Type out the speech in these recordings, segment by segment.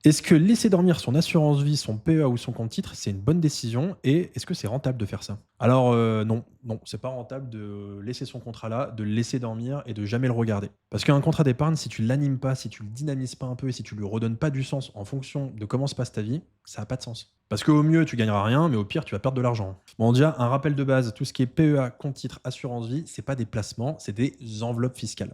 Est-ce que laisser dormir son assurance vie, son PEA ou son compte titre, c'est une bonne décision et est-ce que c'est rentable de faire ça? Alors, non, non, c'est pas rentable de laisser son contrat là, de le laisser dormir et de jamais le regarder. Parce qu'un contrat d'épargne, si tu l'animes pas, si tu le dynamises pas un peu et si tu lui redonnes pas du sens en fonction de comment se passe ta vie, ça a pas de sens. Parce qu'au mieux, tu gagneras rien, mais au pire, tu vas perdre de l'argent. Bon, déjà, un rappel de base, tout ce qui est PEA, compte titre, assurance vie, c'est pas des placements, c'est des enveloppes fiscales.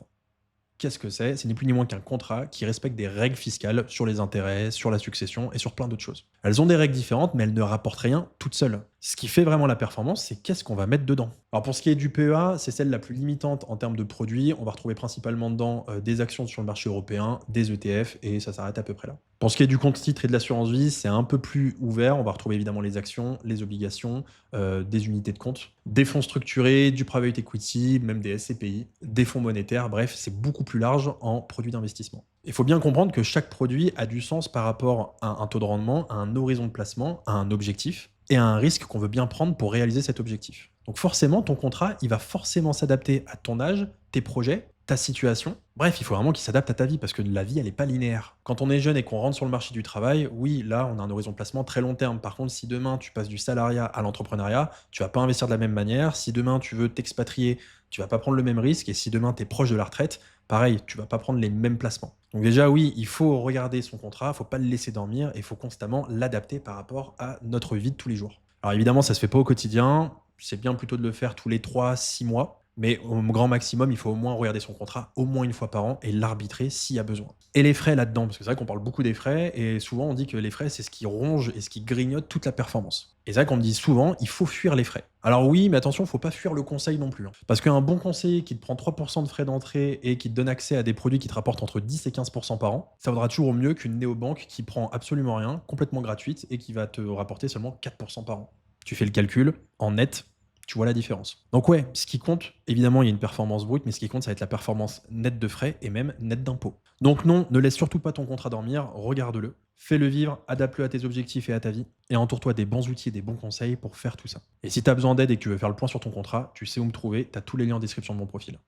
Qu'est-ce que c'est? C'est ni plus ni moins qu'un contrat qui respecte des règles fiscales sur les intérêts, sur la succession et sur plein d'autres choses. Elles ont des règles différentes, mais elles ne rapportent rien toutes seules. Ce qui fait vraiment la performance, c'est qu'est-ce qu'on va mettre dedans. Alors pour ce qui est du PEA, c'est celle la plus limitante en termes de produits. On va retrouver principalement dedans des actions sur le marché européen, des ETF, et ça s'arrête à peu près là. Pour ce qui est du compte titre et de l'assurance vie, c'est un peu plus ouvert. On va retrouver évidemment les actions, les obligations, des unités de compte, des fonds structurés, du private equity, même des SCPI, des fonds monétaires. Bref, c'est beaucoup plus large en produits d'investissement. Il faut bien comprendre que chaque produit a du sens par rapport à un taux de rendement, à un horizon de placement, à un objectif et à un risque qu'on veut bien prendre pour réaliser cet objectif. Donc forcément, ton contrat, il va forcément s'adapter à ton âge, tes projets, ta situation. Bref, il faut vraiment qu'il s'adapte à ta vie parce que la vie, elle n'est pas linéaire. Quand on est jeune et qu'on rentre sur le marché du travail, oui, là, on a un horizon de placement très long terme. Par contre, si demain tu passes du salariat à l'entrepreneuriat, tu vas pas investir de la même manière. Si demain tu veux t'expatrier, tu vas pas prendre le même risque. Et si demain tu es proche de la retraite, pareil, tu vas pas prendre les mêmes placements. Donc déjà, oui, il faut regarder son contrat, il faut pas le laisser dormir et il faut constamment l'adapter par rapport à notre vie de tous les jours. Alors évidemment, ça se fait pas au quotidien. C'est bien plutôt de le faire tous les 3 6 mois. Mais au grand maximum, il faut au moins regarder son contrat au moins une fois par an et l'arbitrer s'il y a besoin. Et les frais là-dedans, parce que c'est vrai qu'on parle beaucoup des frais et souvent on dit que les frais, c'est ce qui ronge et ce qui grignote toute la performance. Et c'est vrai qu'on me dit souvent, il faut fuir les frais. Alors oui, mais attention, il ne faut pas fuir le conseil non plus, hein. Parce qu'un bon conseiller qui te prend 3% de frais d'entrée et qui te donne accès à des produits qui te rapportent entre 10 et 15% par an, ça vaudra toujours mieux qu'une néobanque qui prend absolument rien, complètement gratuite et qui va te rapporter seulement 4% par an. Tu fais le calcul, en net, tu vois la différence. Donc ouais, ce qui compte, évidemment, il y a une performance brute, mais ce qui compte, ça va être la performance nette de frais et même nette d'impôts. Donc non, ne laisse surtout pas ton contrat dormir, regarde-le, fais-le vivre, adapte-le à tes objectifs et à ta vie, et entoure-toi des bons outils et des bons conseils pour faire tout ça. Et si tu as besoin d'aide et que tu veux faire le point sur ton contrat, tu sais où me trouver, tu as tous les liens en description de mon profil.